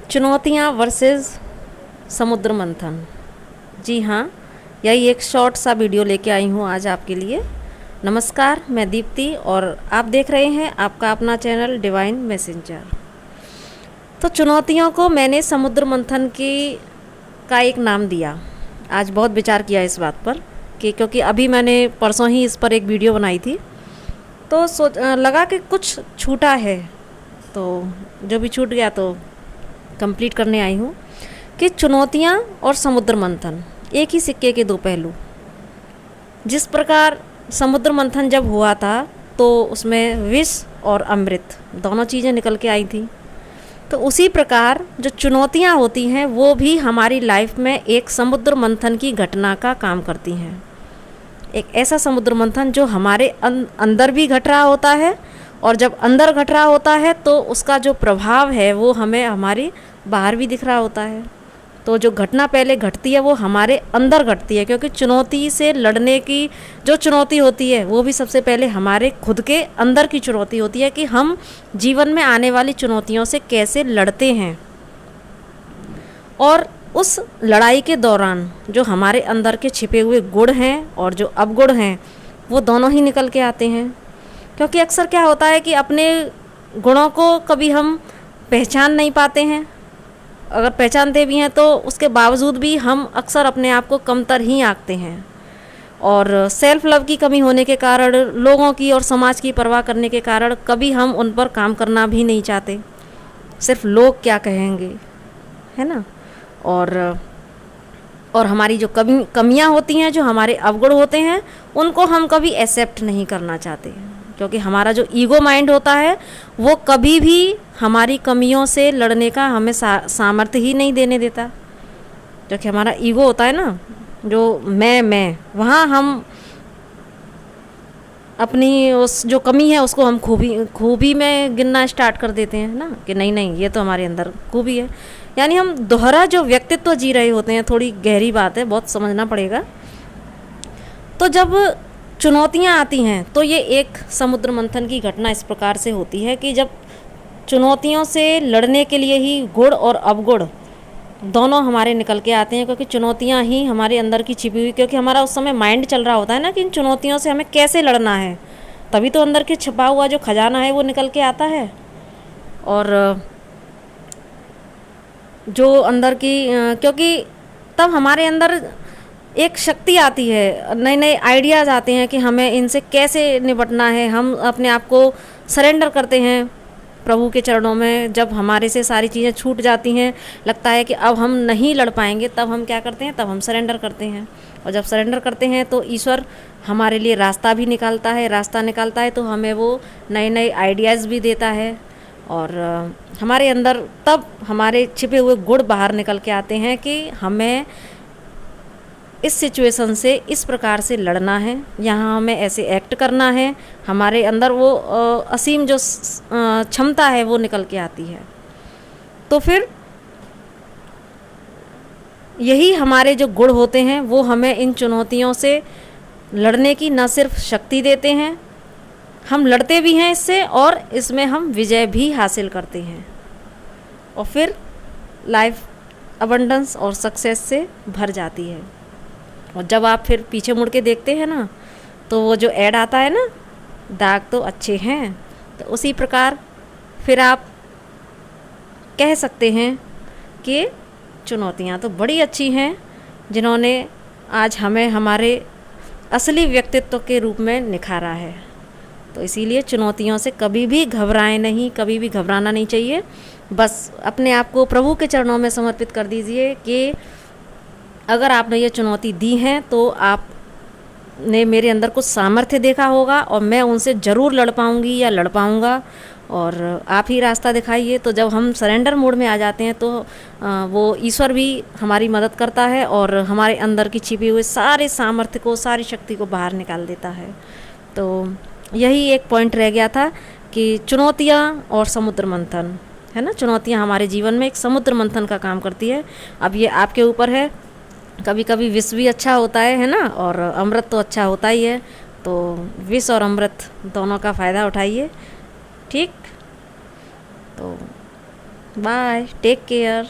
चुनौतियाँ वर्सेस समुद्र मंथन। जी हाँ, यही एक शॉर्ट सा वीडियो लेके आई हूँ आज आपके लिए। नमस्कार, मैं दीप्ति और आप देख रहे हैं आपका अपना चैनल डिवाइन मैसेंजर। तो चुनौतियों को मैंने समुद्र मंथन की का एक नाम दिया। आज बहुत विचार किया इस बात पर कि क्योंकि अभी मैंने परसों ही इस पर एक वीडियो बनाई थी, तो लगा कि कुछ छूटा है, तो जो भी छूट गया तो कंप्लीट करने आई हूँ कि चुनौतियाँ और समुद्र मंथन एक ही सिक्के के दो पहलू। जिस प्रकार समुद्र मंथन जब हुआ था तो उसमें विष और अमृत दोनों चीज़ें निकल के आई थी, तो उसी प्रकार जो चुनौतियाँ होती हैं वो भी हमारी लाइफ में एक समुद्र मंथन की घटना का काम करती हैं। एक ऐसा समुद्र मंथन जो हमारे अंदर भी घट रहा होता है, और जब अंदर घट रहा होता है तो उसका जो प्रभाव है वो हमें हमारी बाहर भी दिख रहा होता है। तो जो घटना पहले घटती है वो हमारे अंदर घटती है, क्योंकि चुनौती से लड़ने की जो चुनौती होती है वो भी सबसे पहले हमारे खुद के अंदर की चुनौती होती है कि हम जीवन में आने वाली चुनौतियों से कैसे लड़ते हैं। और उस लड़ाई के दौरान जो हमारे अंदर के छिपे हुए गुण हैं और जो अवगुण हैं वो दोनों ही निकल के आते हैं। क्योंकि अक्सर क्या होता है कि अपने गुणों को कभी हम पहचान नहीं पाते हैं, अगर पहचानते भी हैं तो उसके बावजूद भी हम अक्सर अपने आप को कमतर ही आंकते हैं। और सेल्फ लव की कमी होने के कारण, लोगों की और समाज की परवाह करने के कारण कभी हम उन पर काम करना भी नहीं चाहते, सिर्फ लोग क्या कहेंगे, है ना। और हमारी जो कमियां होती हैं, जो हमारे अवगुण होते हैं, उनको हम कभी एक्सेप्ट नहीं करना चाहते, क्योंकि हमारा जो ईगो माइंड होता है वो कभी भी हमारी कमियों से लड़ने का हमें सामर्थ्य ही नहीं देने देता। क्योंकि हमारा ईगो होता है ना, जो मैं वहाँ हम अपनी उस जो कमी है उसको हम खूबी में गिनना स्टार्ट कर देते हैं ना, कि नहीं ये तो हमारे अंदर खूबी है। यानी हम दोहरा जो व्यक्तित्व जी रहे होते हैं। थोड़ी गहरी बात है, बहुत समझना पड़ेगा। तो जब चुनौतियाँ आती हैं तो ये एक समुद्र मंथन की घटना इस प्रकार से होती है कि जब चुनौतियों से लड़ने के लिए ही गुण और अवगुण दोनों हमारे निकल के आते हैं, क्योंकि चुनौतियाँ ही हमारे अंदर की छिपी हुई, क्योंकि हमारा उस समय माइंड चल रहा होता है ना कि इन चुनौतियों से हमें कैसे लड़ना है, तभी तो अंदर के छिपा हुआ जो खजाना है वो निकल के आता है। और जो अंदर की क्योंकि तब हमारे अंदर एक शक्ति आती है, नए नए आइडियाज़ आते हैं कि हमें इनसे कैसे निपटना है। हम अपने आप को सरेंडर करते हैं प्रभु के चरणों में। जब हमारे से सारी चीज़ें छूट जाती हैं, लगता है कि अब हम नहीं लड़ पाएंगे, तब हम क्या करते हैं, तब हम सरेंडर करते हैं। और जब सरेंडर करते हैं तो ईश्वर हमारे लिए रास्ता भी निकालता है। रास्ता निकालता है तो हमें वो नए नए आइडियाज़ भी देता है, और हमारे अंदर तब हमारे छिपे हुए गुण बाहर निकल के आते हैं कि हमें इस सिचुएशन से इस प्रकार से लड़ना है, यहाँ हमें ऐसे एक्ट करना है। हमारे अंदर वो असीम जो क्षमता है वो निकल के आती है। तो फिर यही हमारे जो गुण होते हैं वो हमें इन चुनौतियों से लड़ने की न सिर्फ शक्ति देते हैं, हम लड़ते भी हैं इससे, और इसमें हम विजय भी हासिल करते हैं। और फिर लाइफ अबंडेंस और सक्सेस से भर जाती है। और जब आप फिर पीछे मुड़ के देखते हैं ना, तो वो जो ऐड आता है ना, दाग तो अच्छे हैं, तो उसी प्रकार फिर आप कह सकते हैं कि चुनौतियाँ तो बड़ी अच्छी हैं, जिन्होंने आज हमें हमारे असली व्यक्तित्व के रूप में निखारा है। तो इसीलिए चुनौतियों से कभी भी घबराएं नहीं, कभी भी घबराना नहीं चाहिए। बस अपने आप को प्रभु के चरणों में समर्पित कर दीजिए कि अगर आपने ये चुनौती दी है तो आपने मेरे अंदर कुछ सामर्थ्य देखा होगा, और मैं उनसे ज़रूर लड़ पाऊँगी या लड़ पाऊँगा, और आप ही रास्ता दिखाइए। तो जब हम सरेंडर मोड में आ जाते हैं तो वो ईश्वर भी हमारी मदद करता है और हमारे अंदर की छिपी हुई सारे सामर्थ्य को, सारी शक्ति को बाहर निकाल देता है। तो यही एक पॉइंट रह गया था कि चुनौतियाँ और समुद्र मंथन, है ना। चुनौतियाँ हमारे जीवन में एक समुद्र मंथन का काम करती है। अब ये आपके ऊपर है, कभी कभी विष भी अच्छा होता है ना, और अमृत तो अच्छा होता ही है। तो विष और अमृत दोनों का फ़ायदा उठाइए, ठीक। तो बाय, टेक केयर।